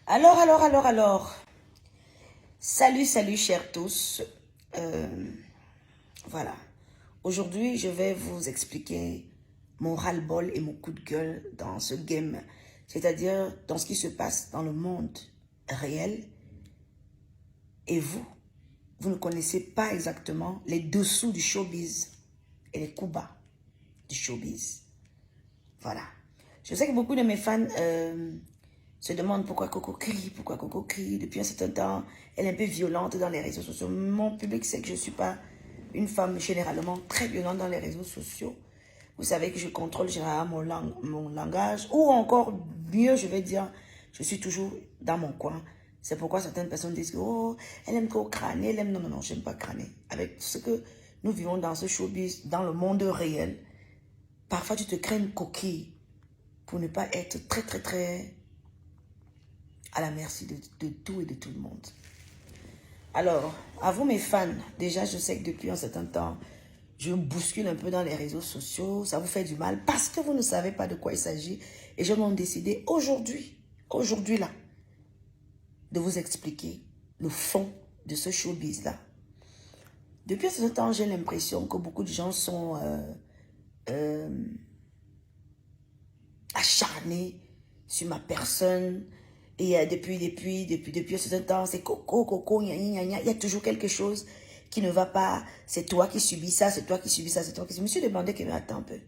Alors. Salut, chers tous. Voilà. Aujourd'hui, je vais vous expliquer mon ras-le-bol et mon coup de gueule dans ce game. C'est-à-dire dans ce qui se passe dans le monde réel. Et vous ne connaissez pas exactement les dessous du showbiz et les coups bas du showbiz. Voilà. Je sais que beaucoup de mes fans se demandent pourquoi Coco crie. Depuis un certain temps, elle est un peu violente dans les réseaux sociaux. Mon public sait que je ne suis pas une femme généralement très violente dans les réseaux sociaux. Vous savez que je contrôle généralement mon langage. Ou encore mieux, je vais dire, je suis toujours dans mon coin. C'est pourquoi certaines personnes disent que, oh, elle aime trop crâner. Elle aime... Non, j'aime pas crâner. Avec ce que nous vivons dans ce showbiz, dans le monde réel, parfois tu te crées une coquille pour ne pas être très à la merci de tout et de tout le monde. Alors, à vous mes fans, déjà je sais que depuis un certain temps, je bouscule un peu dans les réseaux sociaux, ça vous fait du mal parce que vous ne savez pas de quoi il s'agit. Et je m'en décidé aujourd'hui là, de vous expliquer le fond de ce showbiz là. Depuis un certain temps, j'ai l'impression que beaucoup de gens sont acharnés sur ma personne. Et depuis un certain temps, c'est Coco, gna. Il y a toujours quelque chose qui ne va pas. C'est toi qui subis ça, c'est toi qui subis ça, c'est toi qui subis ça. Je me suis demandé que, mais attends un peu.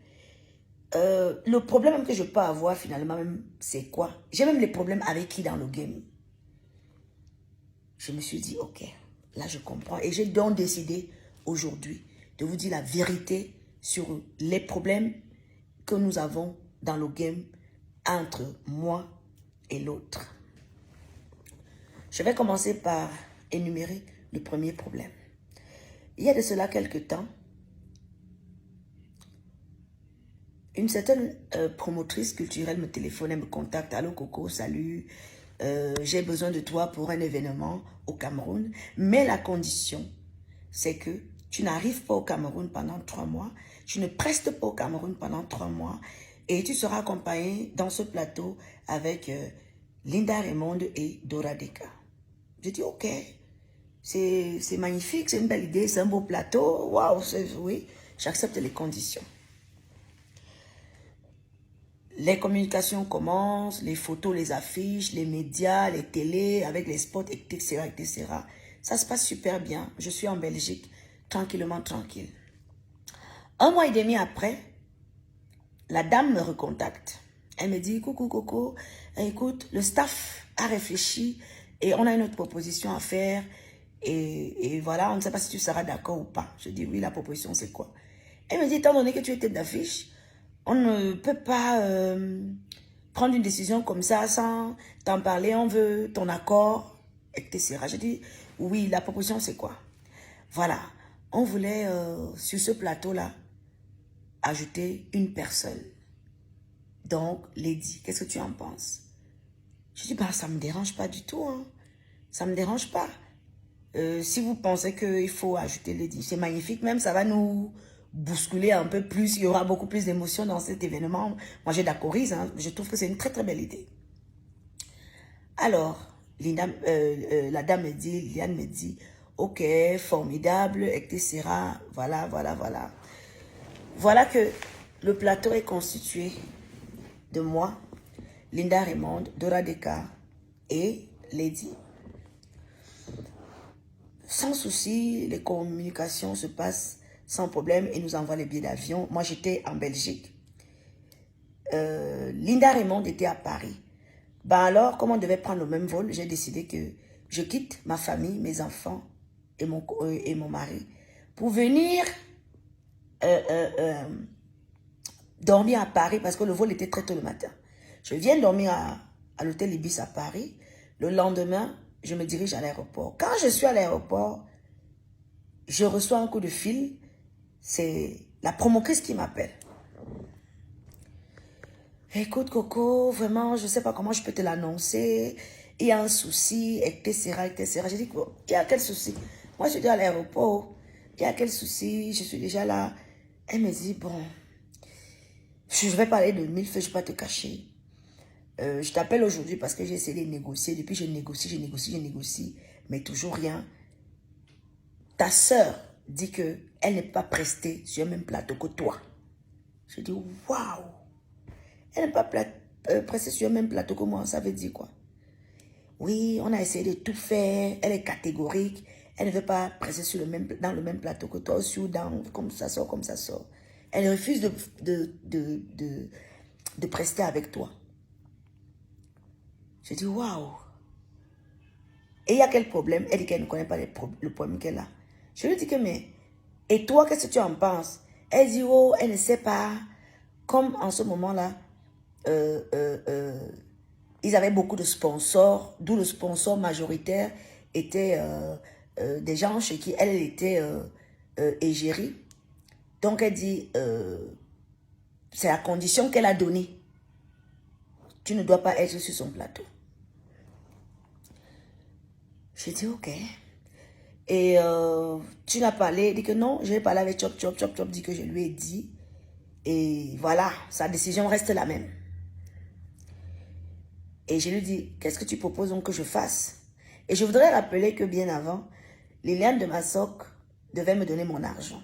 Le problème même que je peux avoir finalement, même, c'est quoi? J'ai même les problèmes avec qui dans le game? Je me suis dit, ok, là je comprends. Et j'ai donc décidé aujourd'hui de vous dire la vérité sur les problèmes que nous avons dans le game entre moi et l'autre. Je vais commencer par énumérer le premier problème. Il y a de cela quelques temps, une certaine promotrice culturelle me téléphone, elle me contacte. Allô Coco, salut, j'ai besoin de toi pour un événement au Cameroun. Mais la condition, c'est que tu n'arrives pas au Cameroun pendant 3 mois, tu ne prestes pas au Cameroun pendant 3 mois et tu seras accompagné dans ce plateau avec Linda Raymond et Dora Deka. Je dis ok, c'est magnifique, c'est une belle idée, c'est un beau plateau. Waouh, oui, j'accepte les conditions. Les communications commencent, les photos, les affiches, les médias, les télés, avec les spots, etc. Ça se passe super bien. Je suis en Belgique, tranquille. 1 mois et demi après, la dame me recontacte. Elle me dit, coucou Coco, écoute, le staff a réfléchi et on a une autre proposition à faire. Et voilà, on ne sait pas si tu seras d'accord ou pas. Je dis, oui, la proposition c'est quoi? Elle me dit, étant donné que tu es tête d'affiche, on ne peut pas prendre une décision comme ça sans t'en parler. On veut ton accord, etc. Je dis, oui, la proposition c'est quoi? Voilà, on voulait sur ce plateau-là ajouter une personne. Donc, Lady, qu'est-ce que tu en penses? Je dis, bah, ça ne me dérange pas du tout. Hein. Ça ne me dérange pas. Si vous pensez qu'il faut ajouter Lady, c'est magnifique. Même, ça va nous bousculer un peu plus. Il y aura beaucoup plus d'émotions dans cet événement. Moi, j'ai d'accordise. Hein. Je trouve que c'est une très belle idée. Alors, la dame me dit, Liliane me dit, ok, formidable, etc. Voilà. Voilà que le plateau est constitué de moi, Linda Raymond, Dora Deka et Lady. Sans souci, les communications se passent sans problème et nous envoient les billets d'avion. Moi, j'étais en Belgique. Linda Raymond était à Paris. Ben alors, comme on devait prendre le même vol, j'ai décidé que je quitte ma famille, mes enfants et mon mari pour venir dormir à Paris parce que le vol était très tôt le matin. Je viens dormir à l'hôtel Ibis à Paris. Le lendemain, je me dirige à l'aéroport. Quand je suis à l'aéroport, je reçois un coup de fil. C'est la promotrice qui m'appelle. Écoute Coco, vraiment, je ne sais pas comment je peux te l'annoncer. Il y a un souci, etc. J'ai dit, il y a quel souci? Moi, je dis à l'aéroport, il y a quel souci? Je suis déjà là. Elle me dit, bon, je vais parler de mille feux, je ne vais pas te cacher. Je t'appelle aujourd'hui parce que j'ai essayé de négocier. Depuis, je négocie, mais toujours rien. Ta sœur dit qu'elle n'est pas prestée sur le même plateau que toi. Je dis, waouh! Elle n'est pas prestée sur le même plateau que moi. Ça veut dire quoi? Oui, on a essayé de tout faire. Elle est catégorique. Elle ne veut pas presser dans le même plateau que toi. Aussi ou dans, comme ça sort, comme ça sort. Elle refuse de prester avec toi. Je dis, waouh! Et il y a quel problème? Elle dit qu'elle ne connaît pas le problème qu'elle a. Je lui dis que, mais, et toi, qu'est-ce que tu en penses? Elle dit, oh, elle ne sait pas. Comme en ce moment-là, ils avaient beaucoup de sponsors, d'où le sponsor majoritaire était des gens chez qui elle était égérie. Donc, elle dit, c'est la condition qu'elle a donnée. Tu ne dois pas être sur son plateau. J'ai dit, ok. Et tu n'as parlé, dit que non, je vais parler avec Chop, dit que je lui ai dit. Et voilà, sa décision reste la même. Et je lui dis, qu'est-ce que tu proposes donc que je fasse? Et je voudrais rappeler que bien avant, Liliane de Massoc devait me donner mon argent.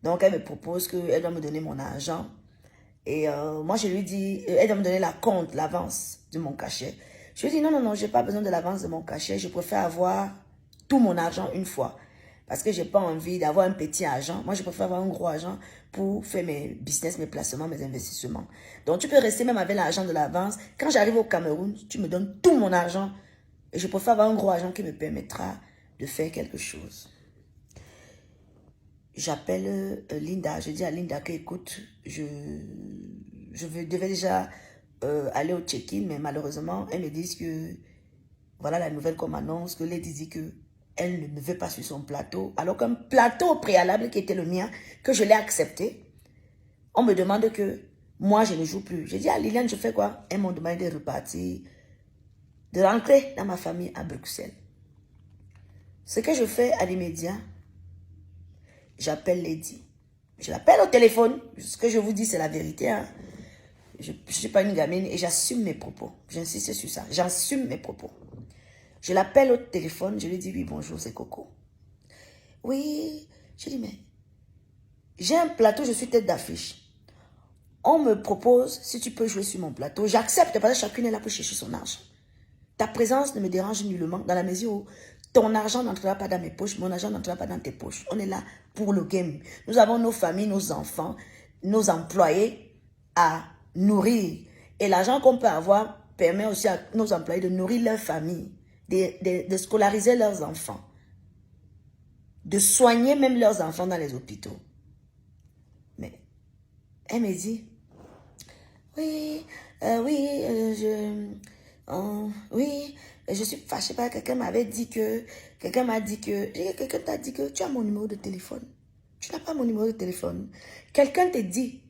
Donc elle me propose qu'elle doit me donner mon argent. Et moi je lui dis, elle doit me donner la compte, l'avance de mon cachet. Je lui dis, non, je n'ai pas besoin de l'avance de mon cachet. Je préfère avoir tout mon argent une fois. Parce que je n'ai pas envie d'avoir un petit argent. Moi, je préfère avoir un gros argent pour faire mes business, mes placements, mes investissements. Donc, tu peux rester même avec l'argent de l'avance. Quand j'arrive au Cameroun, tu me donnes tout mon argent. Et je préfère avoir un gros argent qui me permettra de faire quelque chose. J'appelle Linda. Je dis à Linda que, écoute, je devais déjà aller au check-in, mais malheureusement, elles me disent que, voilà la nouvelle qu'on m'annonce, que Lady dit que elle ne veut pas sur son plateau, alors qu'un plateau préalable qui était le mien, que je l'ai accepté, on me demande que moi je ne joue plus. J'ai dit à Liliane, je fais quoi? Elles m'ont demandé de repartir, de rentrer dans ma famille à Bruxelles. Ce que je fais à l'immédiat, j'appelle Lady. Je l'appelle au téléphone. Ce que je vous dis, c'est la vérité. Hein. Je ne suis pas une gamine et j'assume mes propos. J'insiste sur ça. J'assume mes propos. Je l'appelle au téléphone, je lui dis, oui, bonjour, c'est Coco. Oui, je dis, mais j'ai un plateau, je suis tête d'affiche. On me propose, si tu peux jouer sur mon plateau, j'accepte parce que chacune est là pour chercher son argent. Ta présence ne me dérange nullement dans la mesure où ton argent n'entrera pas dans mes poches, mon argent n'entrera pas dans tes poches. On est là pour le game. Nous avons nos familles, nos enfants, nos employés à nourrir. Et l'argent qu'on peut avoir permet aussi à nos employés de nourrir leur famille. De scolariser leurs enfants, de soigner même leurs enfants dans les hôpitaux. Mais elle me dit, oui, oui, je suis fâchée parce que quelqu'un m'a dit que quelqu'un t'a dit que tu as mon numéro de téléphone. Tu n'as pas mon numéro de téléphone. Quelqu'un te dit,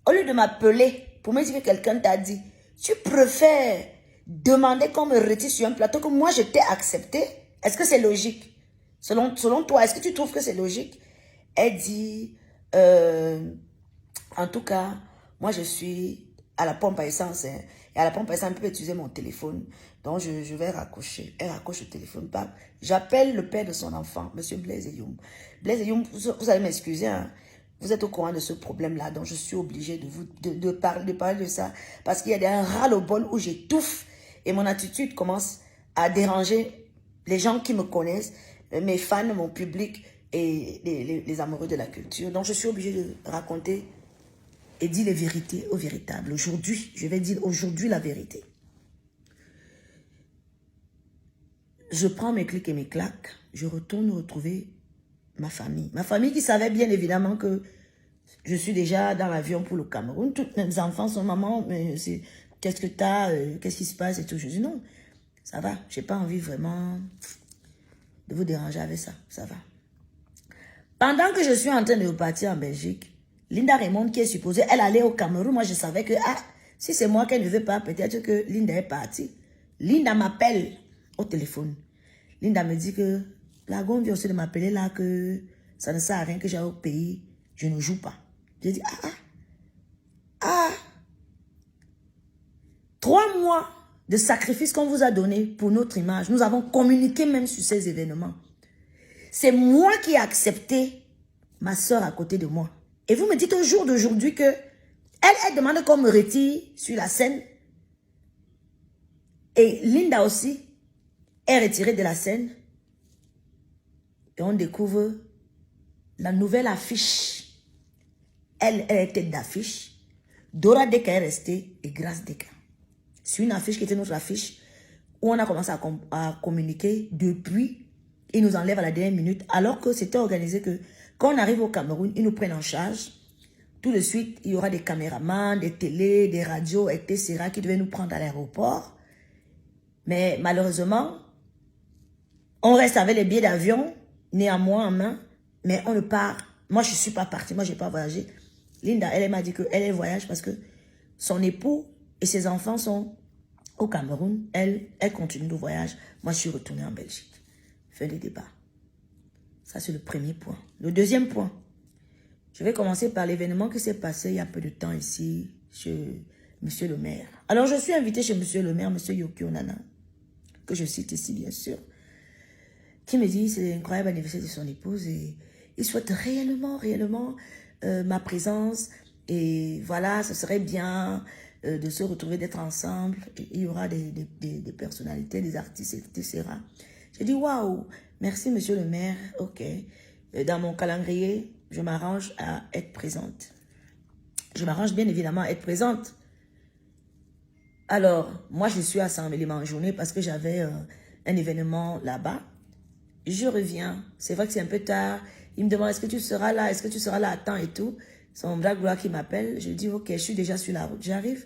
au lieu de m'appeler pour me dire que quelqu'un t'a dit, tu préfères demander qu'on me retire sur un plateau que moi je t'ai accepté. Est-ce que c'est logique? Selon toi, est-ce que tu trouves que c'est logique? Elle dit, en tout cas, moi je suis à la pompe à essence. Hein, et à la pompe à essence, elle peut utiliser mon téléphone. Donc je vais raccrocher. Elle raccroche le téléphone. J'appelle le père de son enfant, M. Blaise Youm. Blaise Youm, vous allez m'excuser, hein. Vous êtes au courant de ce problème-là, donc je suis obligée de parler de ça. Parce qu'il y a un ras-le-bol où j'étouffe et mon attitude commence à déranger les gens qui me connaissent, mes fans, mon public et les amoureux de la culture. Donc je suis obligée de raconter et dire les vérités aux véritables. Aujourd'hui, je vais dire aujourd'hui la vérité. Je prends mes clics et mes claques, je retourne retrouver ma famille. Ma famille qui savait bien évidemment que je suis déjà dans l'avion pour le Cameroun. Tous mes enfants sont maman, mais qu'est-ce que tu as, qu'est-ce qui se passe et tout. Je dis non, ça va, je n'ai pas envie vraiment de vous déranger avec ça, ça va. Pendant que je suis en train de repartir en Belgique, Linda Raymond qui est supposée, elle allait au Cameroun, moi je savais que, si c'est moi qu'elle ne veut pas, peut-être que Linda est partie. Linda m'appelle au téléphone. Linda me dit que la gomme vient aussi de m'appeler là, que ça ne sert à rien que j'aille au pays, je ne joue pas. J'ai dit, 3 mois de sacrifice qu'on vous a donné pour notre image. Nous avons communiqué même sur ces événements. C'est moi qui ai accepté ma soeur à côté de moi. Et vous me dites au jour d'aujourd'hui que elle demande qu'on me retire sur la scène. Et Linda aussi est retirée de la scène. Et on découvre la nouvelle affiche. Elle est tête d'affiche. Dora Deka est restée et Grace Deka. C'est une affiche qui était notre affiche où on a commencé à communiquer depuis. Ils nous enlèvent à la dernière minute alors que c'était organisé que quand on arrive au Cameroun, ils nous prennent en charge. Tout de suite, il y aura des caméramans, des télés, des radios, etc. qui devaient nous prendre à l'aéroport. Mais malheureusement, on reste avec les billets d'avion, néanmoins en main, mais on ne part. Moi, je ne suis pas partie, moi, je n'ai pas voyagé. Linda, elle m'a dit qu'elle voyage parce que son époux et ses enfants sont au Cameroun. Elle continue le voyage. Moi, je suis retournée en Belgique. Fin des débats. Ça, c'est le premier point. Le deuxième point. Je vais commencer par l'événement qui s'est passé il y a peu de temps ici chez Monsieur le maire. Alors, je suis invitée chez Monsieur le maire, Monsieur Yokio Nana, que je cite ici, bien sûr, qui me dit c'est l'incroyable anniversaire de son épouse et il souhaite réellement ma présence et voilà, ce serait bien de se retrouver, d'être ensemble. Et il y aura des personnalités, des artistes, etc. J'ai dit waouh, merci Monsieur le maire, ok. Dans mon calendrier, je m'arrange à être présente. Je m'arrange bien évidemment à être présente. Alors, moi je suis à Saint-Mélimant en journée parce que j'avais un événement là-bas. Je reviens, c'est vrai que c'est un peu tard. Il me demande est-ce que tu seras là, est-ce que tu seras là à temps et tout. C'est mon black gloire qui m'appelle. Je dis ok, je suis déjà sur la route. J'arrive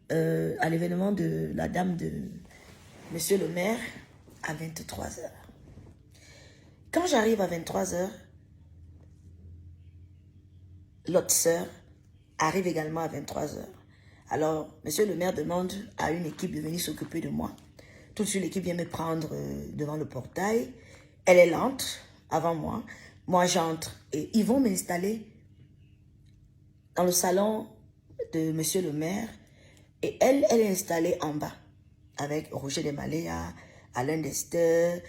à l'événement de la dame de Monsieur le maire à 23h. Quand j'arrive à 23h, l'autre sœur arrive également à 23h. Alors, Monsieur le maire demande à une équipe de venir s'occuper de moi. Tout de suite, l'équipe vient me prendre devant le portail. Elle est lente avant moi. Moi, j'entre et ils vont m'installer dans le salon de Monsieur le maire. Et elle est installée en bas avec Roger Desmaléas, Alain Dester,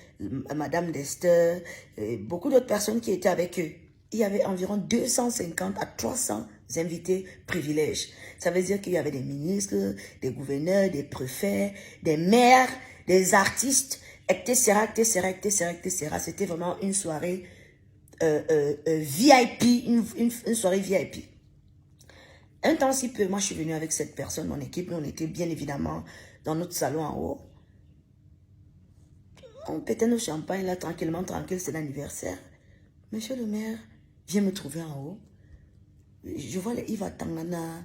Madame Dester, et beaucoup d'autres personnes qui étaient avec eux. Il y avait environ 250 à 300 invités privilèges. Ça veut dire qu'il y avait des ministres, des gouverneurs, des préfets, des maires, des artistes, etc. C'était vraiment une soirée VIP, une soirée VIP. Un temps si peu, moi je suis venue avec cette personne, mon équipe, on était bien évidemment dans notre salon en haut. On pétait nos champagnes là, tranquille, c'est l'anniversaire. Monsieur le maire vient me trouver en haut. Je vois les Yves Tangana,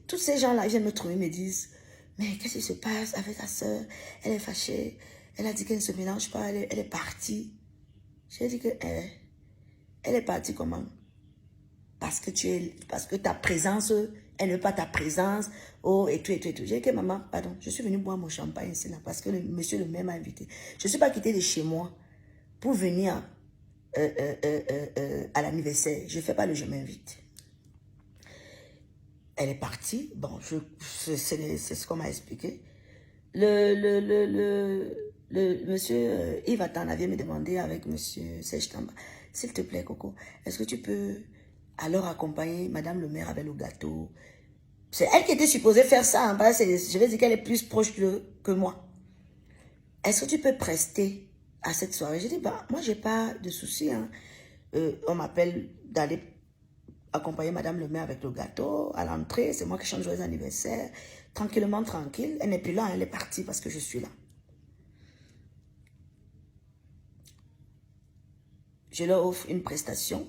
tous ces gens-là viennent me trouver, me disent, mais qu'est-ce qui se passe avec ta soeur? Elle est fâchée, elle a dit qu'elle ne se mélange pas, elle est partie. J'ai dit que, elle est partie comment? Parce que ta présence, elle ne veut pas ta présence, oh, et tout. J'ai dit que maman, pardon, je suis venue boire mon champagne ici là, parce que monsieur le maire m'a invité. Je ne suis pas quittée de chez moi pour venir à l'anniversaire. Je ne fais pas le je m'invite. Elle est partie. Bon, c'est ce qu'on m'a expliqué. Le monsieur Yves Atana vient me demander avec monsieur Serge Tamba, s'il te plaît, Coco, est-ce que tu peux alors accompagner madame le maire avec le gâteau? C'est elle qui était supposée faire ça. Hein, je vais dire qu'elle est plus proche que moi. Est-ce que tu peux prester à cette soirée? J'ai dit, bah, moi, j'ai pas de souci. Hein. On m'appelle d'aller accompagner madame le maire avec le gâteau à l'entrée. C'est moi qui chante joyeux anniversaire. Tranquillement, tranquille. Elle n'est plus là, elle est partie parce que je suis là. Je leur offre une prestation.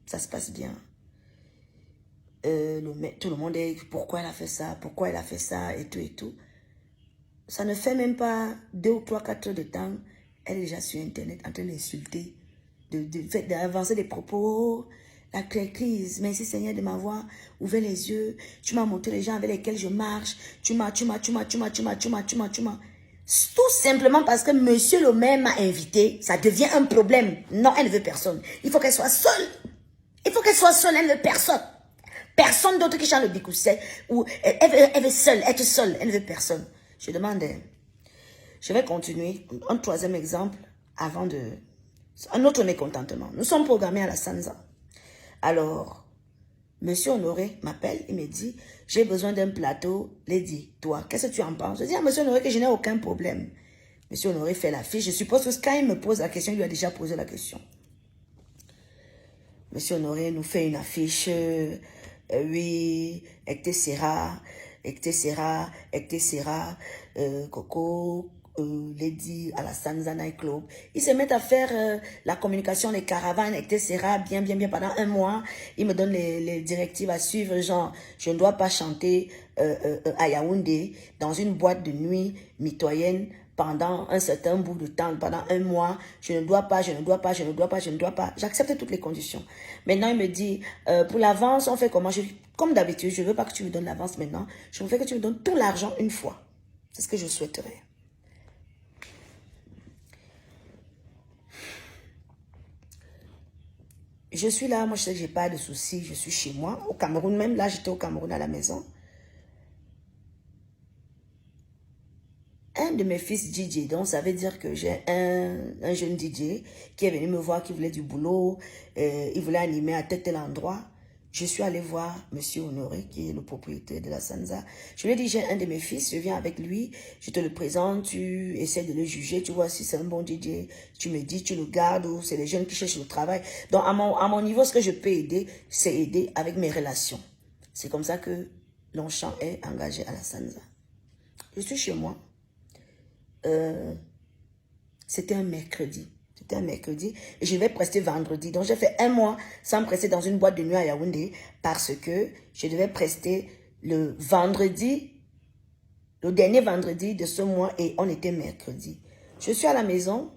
Ça se passe bien. Tout le monde est, pourquoi elle a fait ça, et tout. Ça ne fait même pas 2 ou 3, 4 heures de temps. Elle est déjà sur Internet en train d'insulter, d'avancer des propos. La crise, merci Seigneur de m'avoir ouvert les yeux. Tu m'as montré les gens avec lesquels je marche. Tu m'as. Tout simplement parce que monsieur le maire m'a invité, ça devient un problème. Non, elle ne veut personne. Il faut qu'elle soit seule. Elle ne veut personne. personne d'autre qui chante le bikousset. Ou elle veut seule, être seule. Elle ne veut personne. Je demande, je vais continuer. Un troisième exemple avant de... Un autre mécontentement. Nous sommes programmés à la Sanza. Alors, Monsieur Honoré m'appelle, il me dit, j'ai besoin d'un plateau. Lady, toi, qu'est-ce que tu en penses? Je dis à Monsieur Honoré que je n'ai aucun problème. Monsieur Honoré fait la fiche. Je suppose que quand il me pose la question, il lui a déjà posé la question. Monsieur Honoré nous fait une affiche. Oui, etc. Coco, Lady à la Sanza Night Club. Ils se mettent à faire la communication, les caravanes, etc. Bien, pendant un mois. Ils me donnent les directives à suivre, genre, je ne dois pas chanter à Yaoundé dans une boîte de nuit mitoyenne pendant un certain bout de temps, pendant un mois. Je ne dois pas. J'accepte toutes les conditions. Maintenant, il me dit, pour l'avance, on fait comment? Comme d'habitude, je ne veux pas que tu me donnes l'avance maintenant. Je veux que tu me donnes tout l'argent une fois. C'est ce que je souhaiterais. Je suis là, moi je sais que je n'ai pas de soucis, je suis chez moi, au Cameroun même, là j'étais au Cameroun à la maison. Un de mes fils DJ, donc ça veut dire que j'ai un jeune DJ qui est venu me voir, qui voulait du boulot, il voulait animer à tel endroit. Je suis allée voir Monsieur Honoré, qui est le propriétaire de la Sanza. Je lui ai dit, j'ai un de mes fils, je viens avec lui, je te le présente, tu essaies de le juger, tu vois si c'est un bon DJ, tu me dis, tu le gardes, ou c'est les jeunes qui cherchent le travail. Donc à mon niveau, ce que je peux aider, c'est aider avec mes relations. C'est comme ça que Longchamp est engagé à la Sanza. Je suis chez moi. C'était un mercredi. Et je vais prester vendredi. Donc, j'ai fait un mois sans prester dans une boîte de nuit à Yaoundé parce que je devais prester le vendredi, le dernier vendredi de ce mois et on était mercredi. Je suis à la maison.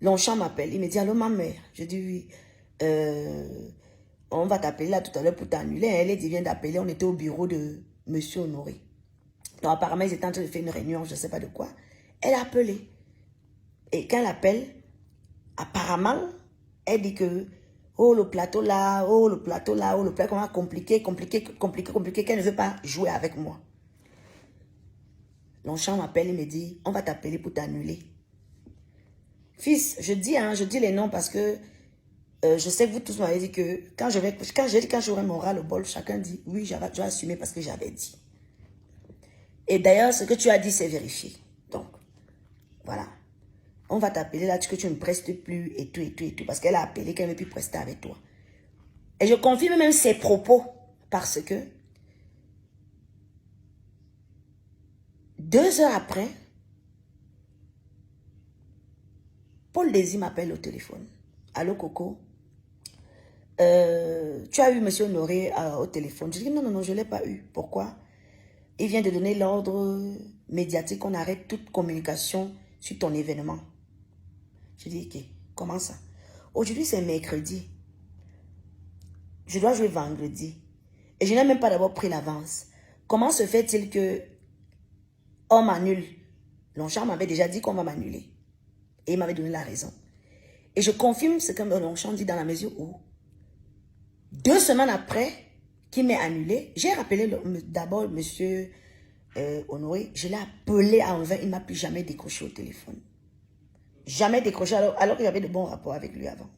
Longchamp m'appelle. Il me dit, allô, ma mère. Je dis, oui. On va t'appeler là tout à l'heure pour t'annuler. Elle vient d'appeler. On était au bureau de Monsieur Honoré. Donc, apparemment, ils étaient en train de faire une réunion, je ne sais pas de quoi. Elle a appelé. Et quand elle appelle, apparemment, elle dit que, oh, le plateau là, comment compliqué, qu'elle ne veut pas jouer avec moi. Longchamp m'appelle et me dit, on va t'appeler pour t'annuler. Fils, je dis les noms parce que je sais que vous tous m'avez dit que quand j'aurai mon ras-le-bol, chacun dit, oui, je vais assumer parce que j'avais dit. Et d'ailleurs, ce que tu as dit, c'est vérifié. Donc, voilà. On va t'appeler là, que tu ne prestes plus et tout. Parce qu'elle a appelé qu'elle ne veut plus prester avec toi. Et je confirme même ses propos. Parce que 2 heures après, Paul Désir m'appelle au téléphone. Allô, Coco? Tu as eu Monsieur Honoré au téléphone? Je dis non, je ne l'ai pas eu. Pourquoi? Il vient de donner l'ordre médiatique qu'on arrête toute communication sur ton événement. Je dis, ok, comment ça? Aujourd'hui, c'est mercredi. Je dois jouer vendredi. Et je n'ai même pas d'abord pris l'avance. Comment se fait-il que on m'annule? Longchamp m'avait déjà dit qu'on va m'annuler. Et il m'avait donné la raison. Et je confirme ce que Longchamp dit dans la mesure où 2 semaines après qu'il m'ait annulé, j'ai rappelé d'abord Monsieur Honoré. Je l'ai appelé à envers, il ne m'a plus jamais décroché au téléphone. Jamais décroché alors que j'avais de bons rapports avec lui avant.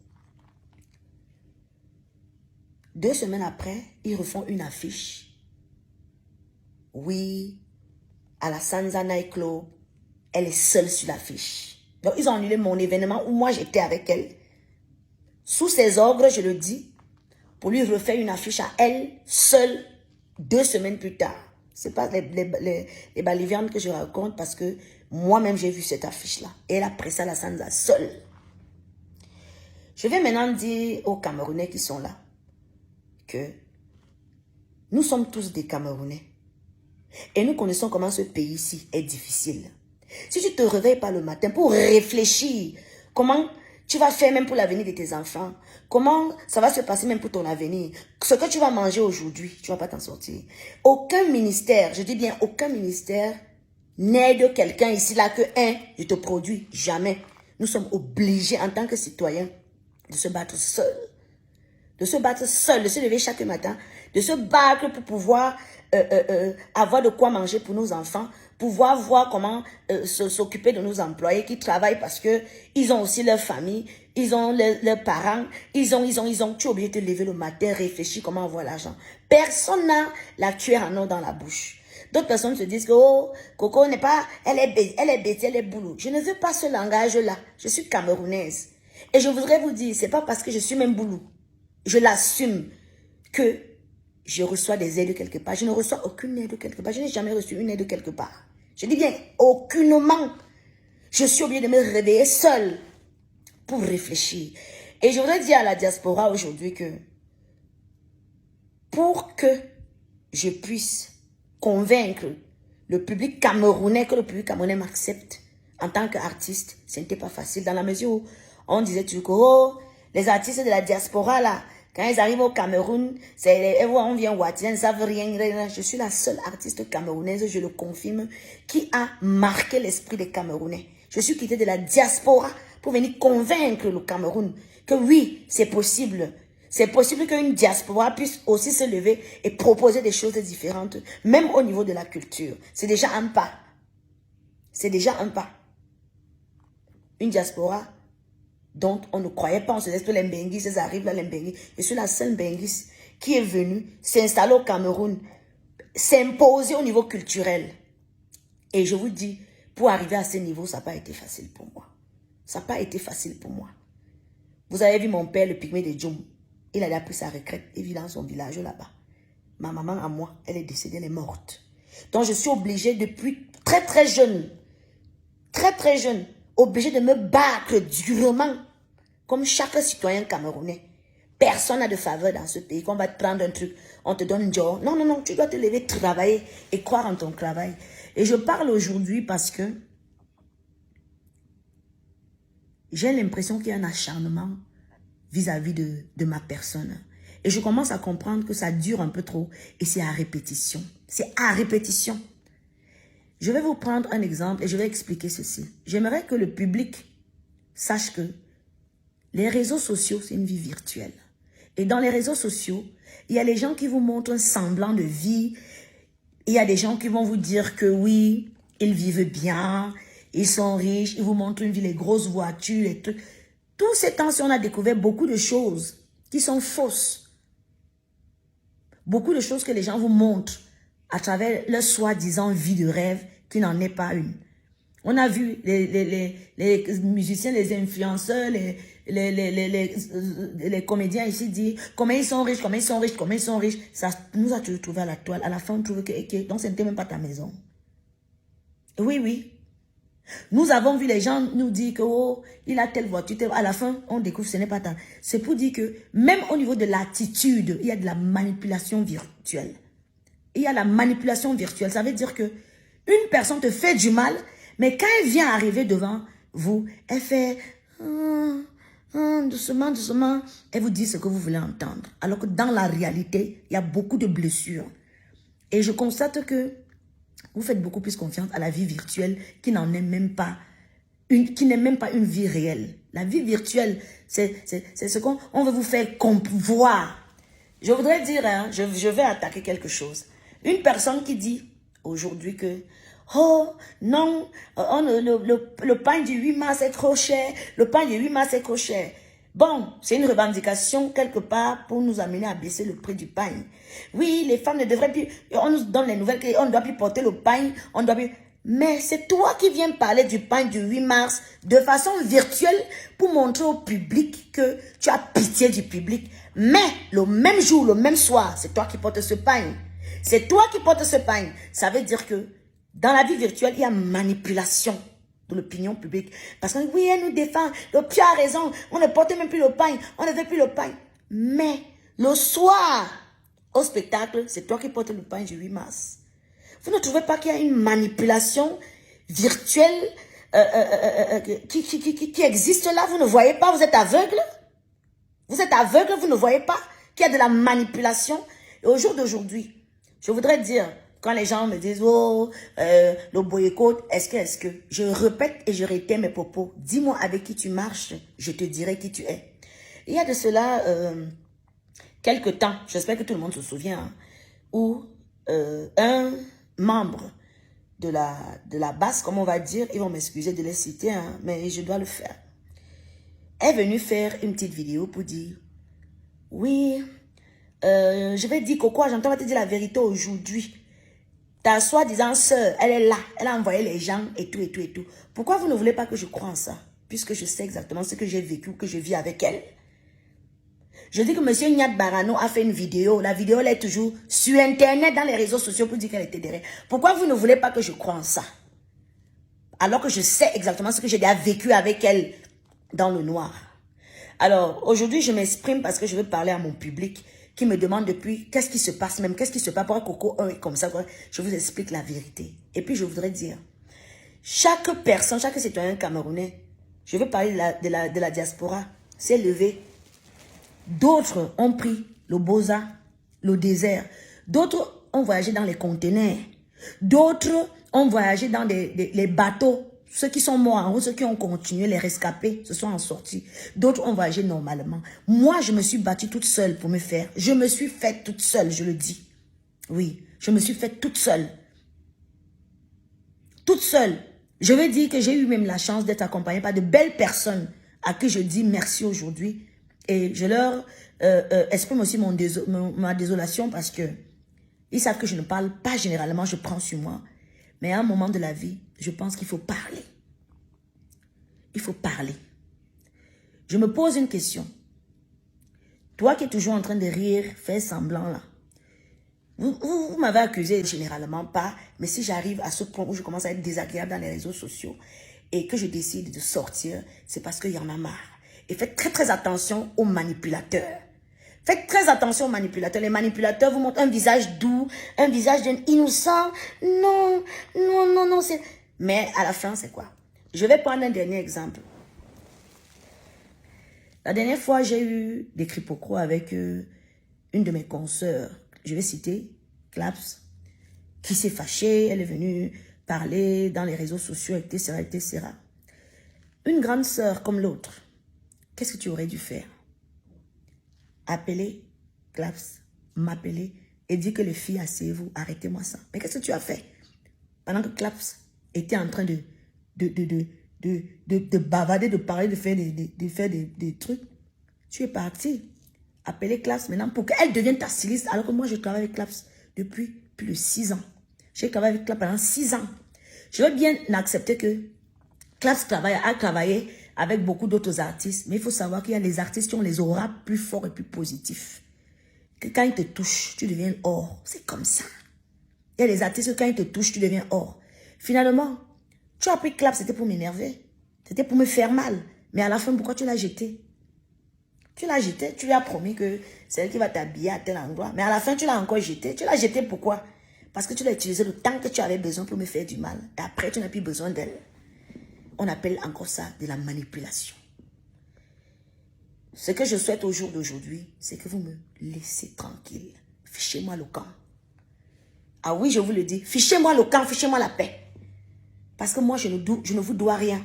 2 semaines après, ils refont une affiche. Oui, à la Sanza Night Club, elle est seule sur l'affiche. Donc, ils ont annulé mon événement où moi, j'étais avec elle. Sous ses ordres, je le dis, pour lui refaire une affiche à elle, seule, 2 semaines plus tard. Ce n'est pas les balivernes que je raconte parce que moi-même, j'ai vu cette affiche-là. Et elle a pressé à la Sanza seule. Je vais maintenant dire aux Camerounais qui sont là que nous sommes tous des Camerounais. Et nous connaissons comment ce pays-ci est difficile. Si tu ne te réveilles pas le matin pour réfléchir, comment tu vas faire même pour l'avenir de tes enfants, comment ça va se passer même pour ton avenir, ce que tu vas manger aujourd'hui, tu ne vas pas t'en sortir. Aucun ministère, je dis bien aucun ministère, n'aide quelqu'un ici là que je te produis, jamais. Nous sommes obligés en tant que citoyens de se battre seuls. De se battre seul, de se lever chaque matin. de se battre pour pouvoir avoir de quoi manger pour nos enfants, pouvoir voir comment s'occuper de nos employés qui travaillent parce que ils ont aussi leur famille, ils ont leurs parents, ils ont. Tu es obligé de te lever le matin, réfléchir comment avoir l'argent. Personne n'a la cuillère en or dans la bouche. D'autres personnes se disent que oh, Coco n'est pas, elle est bête, elle est boulot. Je ne veux pas ce langage-là. Je suis camerounaise. Et je voudrais vous dire, c'est pas parce que je suis même boulot. Je l'assume que je reçois des aides quelque part. Je ne reçois aucune aide quelque part. Je n'ai jamais reçu une aide quelque part. Je dis bien, aucunement. Je suis obligée de me réveiller seule pour réfléchir. Et je voudrais dire à la diaspora aujourd'hui que pour que je puisse convaincre le public camerounais, que le public camerounais m'accepte en tant qu'artiste, ce n'était pas facile dans la mesure où on disait toujours que oh, les artistes de la diaspora là, quand ils arrivent au Cameroun, on vient Ouattien, ils ne savent rien. Je suis la seule artiste camerounaise, je le confirme, qui a marqué l'esprit des Camerounais. Je suis quittée de la diaspora pour venir convaincre le Cameroun que oui, c'est possible. C'est possible qu'une diaspora puisse aussi se lever et proposer des choses différentes, même au niveau de la culture. C'est déjà un pas. C'est déjà un pas. Une diaspora dont on ne croyait pas, on se disait que les Mbenguis, ils arrivent là, les Mbenguis. Je suis la seule Mbenguis qui est venue s'installer au Cameroun, s'imposer au niveau culturel. Et je vous dis, pour arriver à ce niveau, ça n'a pas été facile pour moi. Ça n'a pas été facile pour moi. Vous avez vu mon père, le pygmée de Djoum. Il a pris sa retraite et vit dans son village là-bas. Ma maman à moi, elle est décédée, elle est morte. Donc je suis obligée depuis très jeune, obligée de me battre durement, comme chaque citoyen camerounais. Personne n'a de faveur dans ce pays, qu'on va te prendre un truc, on te donne un job. Non, tu dois te lever, travailler et croire en ton travail. Et je parle aujourd'hui parce que j'ai l'impression qu'il y a un acharnement vis-à-vis de ma personne. Et je commence à comprendre que ça dure un peu trop et c'est à répétition. C'est à répétition. Je vais vous prendre un exemple et je vais expliquer ceci. J'aimerais que le public sache que les réseaux sociaux, c'est une vie virtuelle. Et dans les réseaux sociaux, il y a les gens qui vous montrent un semblant de vie. Il y a des gens qui vont vous dire que oui, ils vivent bien, ils sont riches, ils vous montrent une vie, les grosses voitures, les trucs. Tous ces temps-ci, on a découvert beaucoup de choses qui sont fausses. Beaucoup de choses que les gens vous montrent à travers leur soi-disant vie de rêve qui n'en est pas une. On a vu les musiciens, les influenceurs, les comédiens ici dire comment ils sont riches, comment ils sont riches, comment ils sont riches. Ça nous a toujours trouvé à la toile. À la fin, on trouve que donc ce n'était même pas ta maison. Oui. Nous avons vu les gens nous dire que oh, il a telle voiture, à la fin, on découvre que ce n'est pas ta. C'est pour dire que même au niveau de l'attitude, il y a de la manipulation virtuelle. Il y a la manipulation virtuelle. Ça veut dire que une personne te fait du mal, mais quand elle vient arriver devant vous, elle fait doucement, elle vous dit ce que vous voulez entendre. Alors que dans la réalité, il y a beaucoup de blessures. Et je constate que vous faites beaucoup plus confiance à la vie virtuelle qui n'en est même pas qui n'est même pas une vie réelle. La vie virtuelle, c'est ce qu'on veut vous faire voir. Je voudrais dire, hein, je vais attaquer quelque chose. Une personne qui dit aujourd'hui que oh non, le pain du 8 mars est trop cher, le pain du 8 mars est trop cher. Bon, c'est une revendication quelque part pour nous amener à baisser le prix du pain. Oui, les femmes ne devraient plus, on nous donne les nouvelles qu'on ne doit plus porter le pain, on doit plus... Mais c'est toi qui viens parler du pain du 8 mars de façon virtuelle pour montrer au public que tu as pitié du public. Mais le même jour, le même soir, c'est toi qui portes ce pain. C'est toi qui portes ce pain. Ça veut dire que dans la vie virtuelle, il y a manipulation de l'opinion publique. Parce que oui, elle nous défend. Le Dieu a raison. On ne porte même plus le pain. On ne veut plus le pain. Mais le soir, au spectacle, c'est toi qui portes le pain du 8 mars. Vous ne trouvez pas qu'il y a une manipulation virtuelle qui existe là? Vous ne voyez pas? Vous êtes aveugle? Vous êtes aveugle? Vous ne voyez pas qu'il y a de la manipulation? Et au jour d'aujourd'hui, je voudrais dire, quand les gens me disent, oh, le boycott, est-ce que, je répète et je réitère mes propos. Dis-moi avec qui tu marches, je te dirai qui tu es. Il y a de cela quelque temps, j'espère que tout le monde se souvient, hein, où un membre de la base, comme on va dire, ils vont m'excuser de les citer, hein, mais je dois le faire, est venu faire une petite vidéo pour dire, oui, je vais dire Coco, j'entends te dire la vérité aujourd'hui. Ta soi-disant sœur, elle est là, elle a envoyé les gens et tout, et tout, et tout. Pourquoi vous ne voulez pas que je croie en ça? Puisque je sais exactement ce que j'ai vécu, que je vis avec elle. Je dis que M. Nyat Barano a fait une vidéo. La vidéo, elle est toujours sur Internet, dans les réseaux sociaux pour dire qu'elle était derrière. Pourquoi vous ne voulez pas que je croie en ça? Alors que je sais exactement ce que j'ai déjà vécu avec elle dans le noir. Alors, aujourd'hui, je m'exprime parce que je veux parler à mon public qui me demande depuis qu'est-ce qui se passe même, qu'est-ce qui se passe, pourquoi Coco 1 est comme ça, quoi. Je vous explique la vérité. Et puis, je voudrais dire, chaque personne, chaque citoyen camerounais, je veux parler de la diaspora, s'est levé. D'autres ont pris le Boza, le désert. D'autres ont voyagé dans les conteneurs. D'autres ont voyagé dans les bateaux. Ceux qui sont morts en route, ceux qui ont continué, les rescapés, se sont en sortis. D'autres ont voyagé normalement. Moi, je me suis battue toute seule pour me faire. Je me suis faite toute seule, je le dis. Oui, je me suis faite toute seule. Toute seule. Je veux dire que j'ai eu même la chance d'être accompagnée par de belles personnes à qui je dis merci aujourd'hui. Et je leur exprime aussi ma désolation parce que ils savent que je ne parle pas généralement, je prends sur moi. Mais à un moment de la vie, je pense qu'il faut parler. Il faut parler. Je me pose une question. Toi qui es toujours en train de rire, faire semblant là. Vous m'avez accusé généralement pas, mais si j'arrive à ce point où je commence à être désagréable dans les réseaux sociaux et que je décide de sortir, c'est parce qu'il y en a marre. Et faites très très attention aux manipulateurs. Faites très attention aux manipulateurs. Les manipulateurs vous montrent un visage doux, un visage d'un innocent. Non, non, non, non. Mais à la fin, c'est quoi? Je vais prendre un dernier exemple. La dernière fois, j'ai eu des quiproquos avec une de mes consoeurs. Je vais citer Claps, qui s'est fâchée. Elle est venue parler dans les réseaux sociaux, etc., etc. Une grande sœur comme l'autre, qu'est-ce que tu aurais dû faire? Appeler Claps, m'appeler et dire que les filles, asseyez-vous, arrêtez-moi ça. Mais qu'est-ce que tu as fait? Pendant que Claps était en train de bavarder, de parler, de faire des trucs, tu es parti. Appeler Claps maintenant pour qu'elle devienne ta styliste, alors que moi, je travaille avec Claps depuis plus de 6 ans. J'ai travaillé avec Claps pendant 6 ans. Je veux bien accepter que Claps a travaillé avec beaucoup d'autres artistes, mais il faut savoir qu'il y a des artistes qui ont les auras plus forts et plus positifs. Que quand ils te touchent, tu deviens or. C'est comme ça. Il y a des artistes que quand ils te touchent, tu deviens or. Finalement, tu as pris Claps, c'était pour m'énerver. C'était pour me faire mal. Mais à la fin, pourquoi tu l'as jeté? Tu l'as jeté, tu lui as promis que c'est elle qui va t'habiller à tel endroit. Mais à la fin, tu l'as encore jeté. Tu l'as jeté pourquoi? Parce que tu l'as utilisé le temps que tu avais besoin pour me faire du mal. Et après, tu n'as plus besoin d'elle. On appelle encore ça de la manipulation. Ce que je souhaite au jour d'aujourd'hui, c'est que vous me laissez tranquille. Fichez-moi le camp. Ah oui, je vous le dis. Fichez-moi le camp, fichez-moi la paix. Parce que moi, je ne vous dois rien.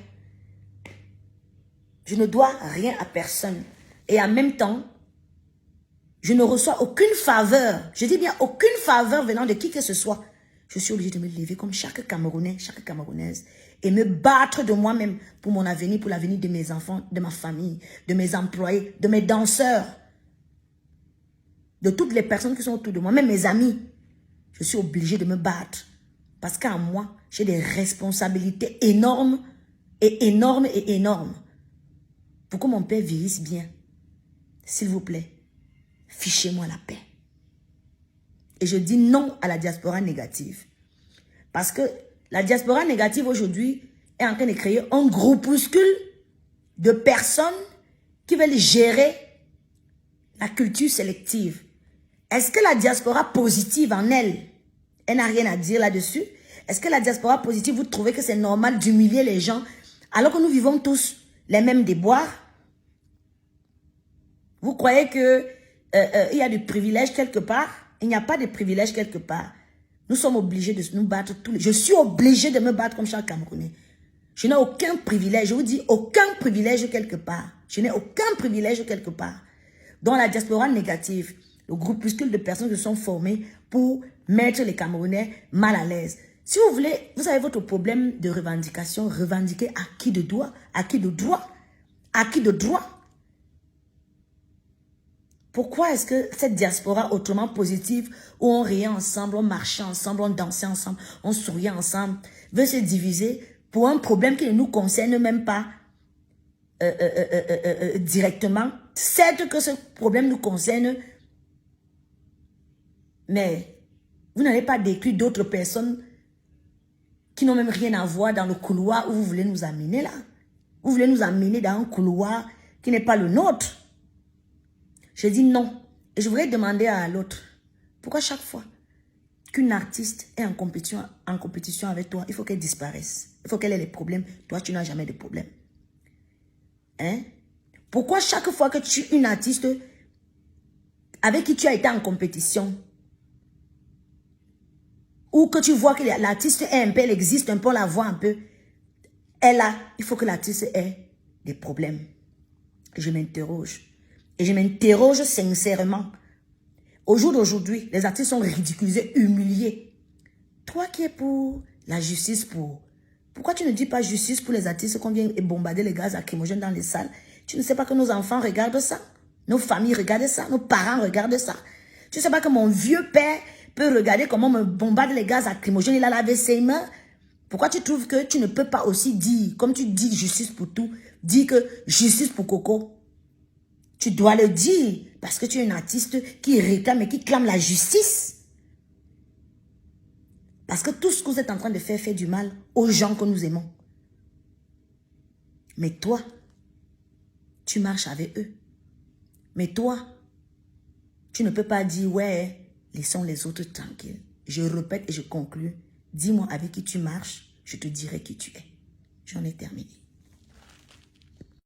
Je ne dois rien à personne. Et en même temps, je ne reçois aucune faveur. Je dis bien aucune faveur venant de qui que ce soit. Je suis obligée de me lever comme chaque Camerounais, chaque Camerounaise et me battre de moi-même pour mon avenir, pour l'avenir de mes enfants, de ma famille, de mes employés, de mes danseurs, de toutes les personnes qui sont autour de moi, même mes amis. Je suis obligée de me battre parce qu'en moi, j'ai des responsabilités énormes et énormes et énormes pour que mon père vieillisse bien. S'il vous plaît, fichez-moi la paix. Et je dis non à la diaspora négative. Parce que la diaspora négative aujourd'hui est en train de créer un groupuscule de personnes qui veulent gérer la culture sélective. Est-ce que la diaspora positive en elle, elle n'a rien à dire là-dessus? Est-ce que la diaspora positive, vous trouvez que c'est normal d'humilier les gens alors que nous vivons tous les mêmes déboires? Vous croyez que il y a du privilège quelque part? Il n'y a pas de privilège quelque part. Nous sommes obligés de nous battre tous les... Je suis obligée de me battre comme chaque Camerounais. Je n'ai aucun privilège. Je vous dis, aucun privilège quelque part. Je n'ai aucun privilège quelque part. Dans la diaspora négative, le groupuscule de personnes qui se sont formées pour mettre les Camerounais mal à l'aise. Si vous voulez, vous avez votre problème de revendication, revendiquer à qui de droit, à qui de droit, à qui de droit. Pourquoi est-ce que cette diaspora autrement positive, où on riait ensemble, on marchait ensemble, on dansait ensemble, on souriait ensemble, veut se diviser pour un problème qui ne nous concerne même pas directement? Certes que ce problème nous concerne, mais vous n'allez pas décrire d'autres personnes qui n'ont même rien à voir dans le couloir où vous voulez nous amener là. Vous voulez nous amener dans un couloir qui n'est pas le nôtre. Je dis non. Et je voudrais demander à l'autre, pourquoi chaque fois qu'une artiste est en compétition avec toi, il faut qu'elle disparaisse. Il faut qu'elle ait des problèmes. Toi, tu n'as jamais de problème. Hein? Pourquoi chaque fois que tu es une artiste avec qui tu as été en compétition, ou que tu vois que l'artiste est un peu, elle existe un peu, on la voit un peu, il faut que l'artiste ait des problèmes. Je m'interroge. Et je m'interroge sincèrement. Au jour d'aujourd'hui, les artistes sont ridiculisés, humiliés. Toi qui es pour la justice, pourquoi tu ne dis pas justice pour les artistes qu'on vient bombarder les gaz lacrymogènes dans les salles? Tu ne sais pas que nos enfants regardent ça? Nos familles regardent ça? Nos parents regardent ça? Tu ne sais pas que mon vieux père peut regarder comment on me bombarde les gaz lacrymogènes, il a lavé ses mains? Pourquoi tu trouves que tu ne peux pas aussi dire, comme tu dis justice pour tout, dis que justice pour Coco? Tu dois le dire parce que tu es un artiste qui réclame et qui clame la justice. Parce que tout ce que vous êtes en train de faire fait du mal aux gens que nous aimons. Mais toi, tu marches avec eux. Mais toi, tu ne peux pas dire, ouais, laissons les autres tranquilles. Je répète et je conclue. Dis-moi avec qui tu marches, je te dirai qui tu es. J'en ai terminé.